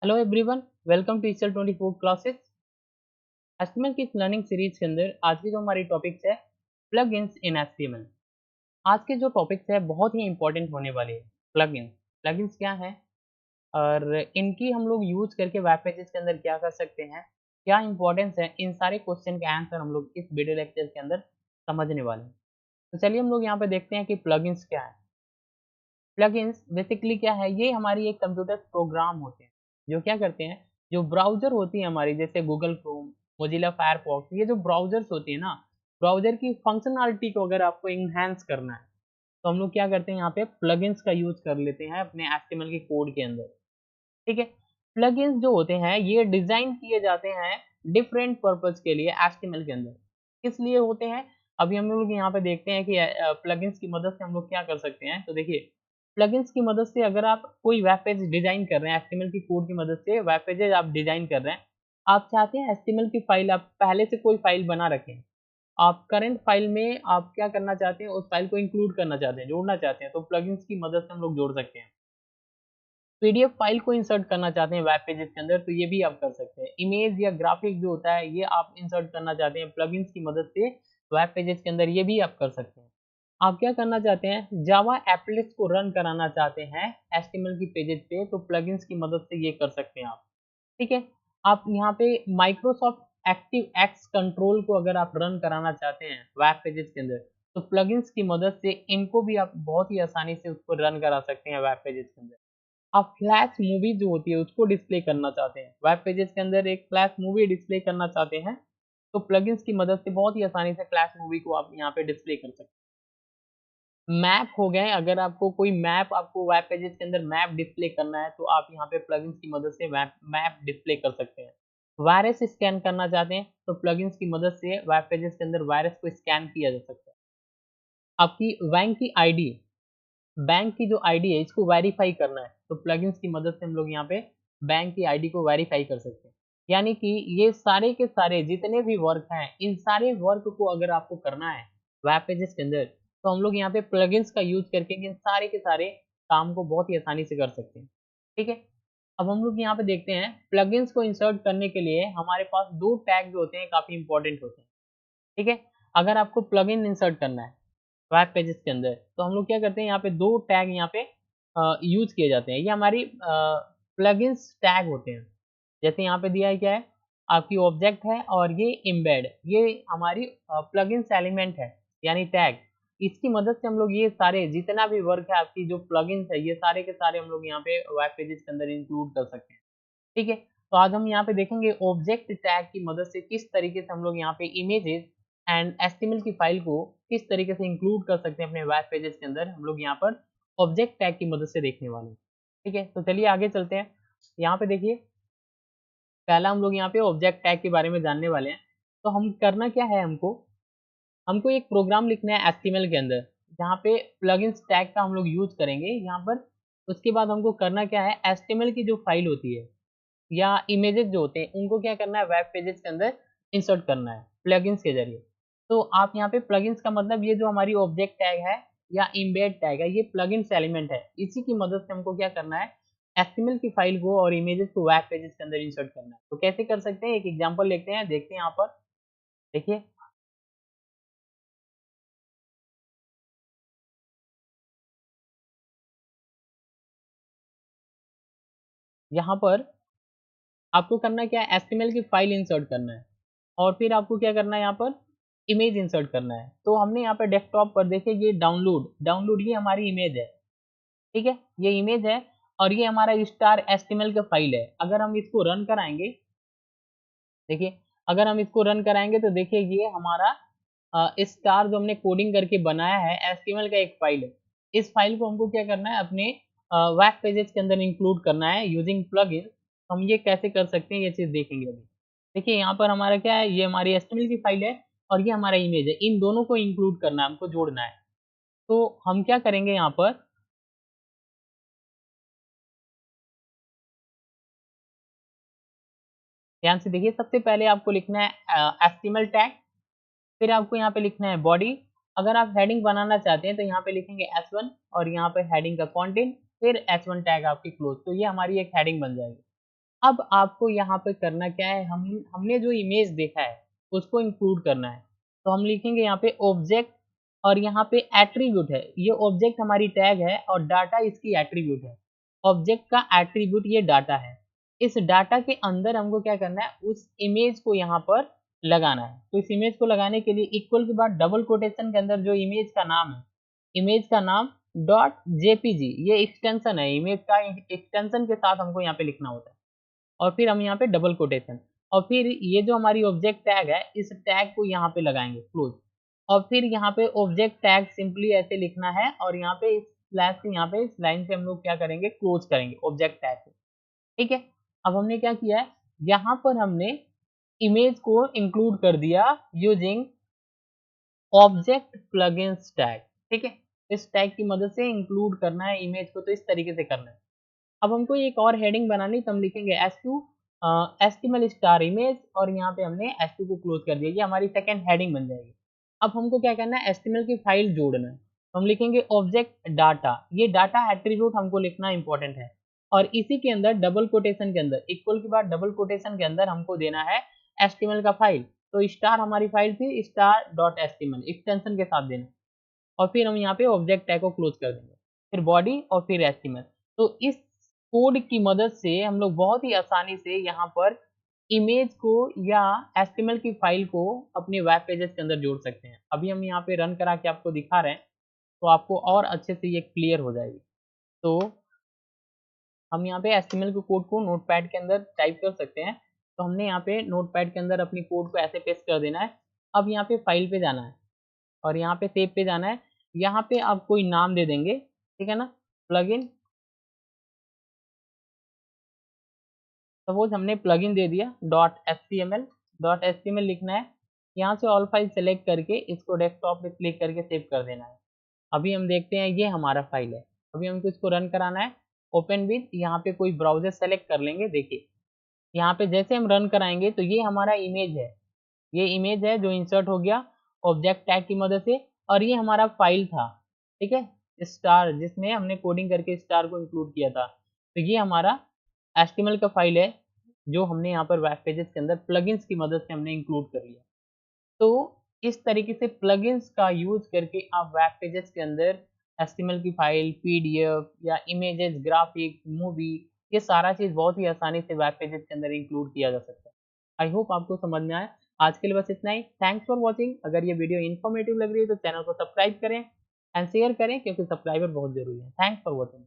Hello everyone, welcome to ईचल 24 classes. HTML की इस लर्निंग सीरीज के अंदर आज की जो हमारी टॉपिक्स है प्लगइन्स इन एचटीएमएल। आज के जो टॉपिक्स है बहुत ही इंपॉर्टेंट होने वाले हैं। प्लगइन्स प्लगइन्स क्या है और इनकी हम लोग यूज करके वेब पेजेस के अंदर क्या कर सकते हैं, क्या इंपॉर्टेंस है, इन सारे क्वेश्चन के आंसर हम लोग इस वीडियो लेक्चर के अंदर समझने वाले हैं। तो चलिए हम लोग यहाँ पे देखते हैं कि प्लगइन्स क्या है। प्लगइन्स बेसिकली क्या है, ये हमारी एक कंप्यूटर प्रोग्राम होते हैं जो क्या करते हैं, जो ब्राउज़र होती है हमारी जैसे गूगल क्रोम, मोज़िला फायरफॉक्स, ये जो ब्राउज़र्स होती है ना, ब्राउज़र की फंक्शनैलिटी को अगर आपको एनहांस करना है, तो हम लोग क्या करते हैं यहाँ पे प्लगइन्स का यूज़ कर लेते हैं अपने एचटीएमएल के कोड के अंदर। ठीक है? प्लगइन्स जो होते हैं ये डिज़ाइन किए जाते हैं डिफरेंट पर्पज़ के लिए एचटीएमएल के अंदर। किस लिए होते हैं? अभी हम लोग यहाँ पे देखते हैं कि प्लगइन्स की मदद से हम लोग क्या कर सकते हैं। तो देखिए, प्लगइन्स की मदद से अगर आप कोई वेब पेज डिज़ाइन कर रहे हैं एचटीएमएल की कोड की मदद से वेब पेजेज़ आप डिज़ाइन कर रहे हैं। आप चाहते हैं एचटीएमएल की फ़ाइल आप पहले से कोई फ़ाइल बना रखें। आप करंट फ़ाइल में आप क्या करना चाहते हैं, उस फ़ाइल को इंक्लूड करना चाहते हैं, जोड़ना चाहते हैं, तो प्लगइन्स की मदद से हम लोग जोड़ सकते हैं। पीडीएफ फाइल को इंसर्ट करना चाहते हैं वेब पेजेस के अंदर, तो ये भी आप कर सकते हैं। इमेज या ग्राफिक जो होता है ये आप इंसर्ट करना चाहते हैं प्लगइन्स की मदद से वेब पेजेस के अंदर, ये भी आप कर सकते हैं। आप क्या करना चाहते हैं, जावा एप्लेट्स को रन कराना चाहते हैं एचटीएमएल की पेजेस पे, तो प्लगइन्स की मदद से ये कर सकते हैं आप। ठीक है? आप यहाँ पे माइक्रोसॉफ्ट एक्टिव एक्स कंट्रोल को अगर आप रन कराना चाहते हैं वेब पेजेस के अंदर, तो प्लगइन्स की मदद से इनको भी आप बहुत ही आसानी से उसको रन करा सकते हैं वेब पेजेस के अंदर। आप फ्लैश मूवी जो होती है उसको डिस्प्ले करना चाहते हैं, वेब पेजेस के अंदर एक फ्लैश मूवी डिस्प्ले करना चाहते हैं, तो प्लगइन्स की मदद से बहुत ही आसानी से फ्लैश मूवी को आप यहाँ पे डिस्प्ले कर सकते हैं। मैप हो गए, अगर आपको कोई मैप आपको वेब पेजेस के अंदर मैप डिस्प्ले करना है, तो आप यहाँ पे प्लगइन्स की मदद से मैप मैप डिस्प्ले कर सकते हैं। वायरस स्कैन करना चाहते हैं, तो प्लगइन्स की मदद से वेब पेजेस के अंदर वायरस को स्कैन किया जा सकता है। आपकी बैंक की जो आईडी है इसको वेरीफाई करना है, तो प्लगइन्स की मदद से हम लोग यहाँ पे बैंक की आईडी को वेरीफाई कर सकते हैं। यानी कि ये सारे के सारे जितने भी वर्क हैं, इन सारे वर्क को अगर आपको करना है वेब पेजेस के अंदर, तो हम लोग यहाँ पे प्लगइन्स का यूज़ करके इन सारे के सारे काम को बहुत ही आसानी से कर सकते हैं। ठीक है? अब हम लोग यहाँ पे देखते हैं प्लगइन्स को इंसर्ट करने के लिए हमारे पास 2 टैग जो होते हैं काफ़ी इंपॉर्टेंट होते हैं। ठीक है? अगर आपको प्लगइन इंसर्ट करना है वेब पेजेस के अंदर, तो हम लोग क्या करते हैं यहाँ पे 2 टैग यहाँ पे यूज़ किए जाते हैं। ये हमारी प्लगइन्स टैग होते हैं। जैसे यहाँ पे दिया है क्या है, आपकी ऑब्जेक्ट है और ये एम्बेड, ये हमारी प्लगइन्स एलिमेंट है, यानी टैग। इसकी मदद से हम लोग ये सारे जितना भी वर्क है आपकी जो प्लगइन्स है, ये सारे के सारे हम लोग यहाँ पे वेब पेजेस के अंदर इंक्लूड कर सकते हैं। ठीक है? तो आज हम यहाँ पे देखेंगे ऑब्जेक्ट टैग की मदद से किस तरीके से हम लोग यहाँ पे इमेजेस एंड एचटीएमएल की फाइल को किस तरीके से इंक्लूड कर सकते हैं अपने वेब पेजेस के अंदर, हम लोग यहाँ पर ऑब्जेक्ट टैग की मदद से देखने वाले हैं। ठीक है? तो चलिए आगे चलते हैं। यहाँ पे देखिए, पहला हम लोग यहाँ पे ऑब्जेक्ट टैग के बारे में जानने वाले हैं। तो हम करना क्या है, हमको हमको एक प्रोग्राम लिखना है एचटीएमएल के अंदर, जहाँ पे प्लगइन्स टैग का हम लोग यूज़ करेंगे यहाँ पर। उसके बाद हमको करना क्या है, एचटीएमएल की जो फाइल होती है या इमेजेस जो होते हैं उनको क्या करना है वेब पेजेस के अंदर इंसर्ट करना है प्लगइन्स के ज़रिए। तो आप यहाँ पे प्लगइन्स का मतलब ये जो हमारी ऑब्जेक्ट टैग है या एम्बेड टैग है, ये प्लगइन्स एलिमेंट है। इसी की मदद से हमको क्या करना है, एचटीएमएल की फाइल को और इमेजेस को वेब पेजेस के अंदर इंसर्ट करना है। तो कैसे कर सकते हैं, एक एग्जांपल लेते हैं, देखते हैं यहाँ पर। देखिए, यहाँ पर आपको करना क्या है, एचटीएमएल की फाइल इंसर्ट करना है और फिर आपको क्या करना है, यहाँ पर इमेज इंसर्ट करना है। तो हमने यहाँ पे डेस्कटॉप पर देखिए ये डाउनलोड डाउनलोड ये हमारी इमेज है। ठीक है? ये इमेज है और ये हमारा स्टार एचटीएमएल का फाइल है। अगर हम इसको रन कराएँगे, देखिए, अगर हम इसको रन कराएँगे तो देखिए ये हमारा स्टार जो हमने कोडिंग करके बनाया है एचटीएमएल का एक फाइल है। इस फाइल को हमको क्या करना है, अपने वेब पेजेस के अंदर इंक्लूड करना है यूजिंग प्लगइन। हम ये कैसे कर सकते हैं, ये चीज़ देखेंगे अभी। देखिए यहाँ पर हमारा क्या है, ये हमारी एचटीएमएल की फाइल है और ये हमारा इमेज है। इन दोनों को इंक्लूड करना है, हमको जोड़ना है। तो हम क्या करेंगे यहाँ पर, ध्यान से देखिए, सबसे पहले आपको लिखना है एचटीएमएल टैग, फिर आपको यहाँ पे लिखना है बॉडी। अगर आप हेडिंग बनाना चाहते हैं तो यहाँ पे लिखेंगे S1 और यहाँ पे हेडिंग का कंटेंट, फिर H1 टैग आपकी क्लोज, तो ये हमारी एक हेडिंग बन जाएगी। अब आपको यहाँ पे करना क्या है, हमने जो इमेज देखा है उसको इंक्लूड करना है। तो हम लिखेंगे यहाँ पे ऑब्जेक्ट और यहाँ पे एट्रीब्यूट है, ये ऑब्जेक्ट हमारी टैग है और डाटा इसकी एट्रीब्यूट है। ऑब्जेक्ट का एट्रीब्यूट ये डाटा है। इस डाटा के अंदर हमको क्या करना है, उस इमेज को यहाँ पर लगाना है। तो इस इमेज को लगाने के लिए इक्वल के बाद डबल कोटेशन के अंदर जो इमेज का नाम है, इमेज का नाम डॉट जेपीजी, ये एक्सटेंशन है, इमेज का एक्सटेंशन के साथ हमको यहाँ पे लिखना होता है। और फिर हम यहाँ पे डबल कोटेशन और फिर ये जो हमारी ऑब्जेक्ट टैग है, इस टैग को यहाँ पे लगाएंगे क्लोज। और फिर यहाँ पे ऑब्जेक्ट टैग सिंपली ऐसे लिखना है और यहाँ पे इस स्लैश से, यहाँ पे इस लाइन से हम लोग क्या करेंगे, क्लोज करेंगे ऑब्जेक्ट टैग को। ठीक है, अब हमने क्या किया है, यहाँ पर हमने इमेज को इंक्लूड कर दिया यूजिंग ऑब्जेक्ट प्लगइन्स टैग। ठीक है, इस टैग की मदद से इंक्लूड करना है इमेज को, तो इस तरीके से करना है। अब हमको एक और हेडिंग बनानी, तो हम लिखेंगे S2 एस्टिमल स्टार इमेज और यहाँ पे हमने S2 को क्लोज कर दिया, ये हमारी सेकंड हेडिंग बन जाएगी। अब हमको क्या करना है, एस्टिमल की फाइल जोड़ना है। तो हम लिखेंगे ऑब्जेक्ट डाटा, ये डाटा एट्रीब्यूट हमको लिखना इंपॉर्टेंट है और इसी के अंदर डबल कोटेशन के अंदर, इक्वल के बाद डबल कोटेशन के अंदर हमको देना है एस्टिमल का फाइल। तो स्टार हमारी फाइल थी स्टार डॉट एस्टिमल, एक्सटेंशन के साथ देना और फिर हम यहाँ पे ऑब्जेक्ट टैग को क्लोज कर देंगे, फिर बॉडी और फिर एस्टिमल। तो इस कोड की मदद से हम लोग बहुत ही आसानी से यहाँ पर इमेज को या एचटीएमएल की फाइल को अपने वेब पेजेस के अंदर जोड़ सकते हैं। अभी हम यहाँ पे रन करा के आपको दिखा रहे हैं, तो आपको और अच्छे से ये क्लियर हो जाएगी। तो हम यहाँ पे एचटीएमएल के कोड को नोटपैड के अंदर टाइप कर सकते हैं। तो हमने यहाँ पे नोटपैड के अंदर अपनी कोड को ऐसे पेस्ट कर देना है। अब यहाँ पे फाइल पे जाना है और यहाँ पे सेव पे जाना है। यहाँ पे आप कोई नाम दे देंगे, ठीक है ना, प्लगइन। सपोज हमने प्लगइन दे दिया .html लिखना है। यहाँ से ऑल फाइल सेलेक्ट करके इसको डेस्कटॉप पे क्लिक करके सेव कर देना है। अभी हम देखते हैं ये हमारा फाइल है। अभी हमको इसको रन कराना है। ओपन विद, यहाँ पे कोई ब्राउजर सेलेक्ट कर लेंगे। देखिए यहाँ पे जैसे हम रन कराएंगे तो ये हमारा इमेज है, ये इमेज है जो इंसर्ट हो गया ऑब्जेक्ट टैग की मदद से। और ये हमारा फाइल था, ठीक है, स्टार, जिसमें हमने कोडिंग करके स्टार को इंक्लूड किया था। तो ये हमारा एचटीएमएल का फाइल है जो हमने यहाँ पर वेब पेजेस के अंदर प्लगइन्स की मदद से हमने इंक्लूड कर लिया। तो इस तरीके से प्लगइन्स का यूज करके आप वेब पेजेस के अंदर एचटीएमएल की फाइल, पीडीएफ या इमेजेस, ग्राफिक्स, मूवी, ये सारा चीज़ बहुत ही आसानी से वेब पेजेस के अंदर इंक्लूड किया जा सकता है। आई होप आपको समझ में आया। आज के लिए बस इतना ही। Thanks for watching. अगर ये वीडियो इन्फॉर्मेटिव लग रही है तो चैनल को सब्सक्राइब करें एंड शेयर करें, क्योंकि सब्सक्राइबर बहुत जरूरी है। Thanks for watching.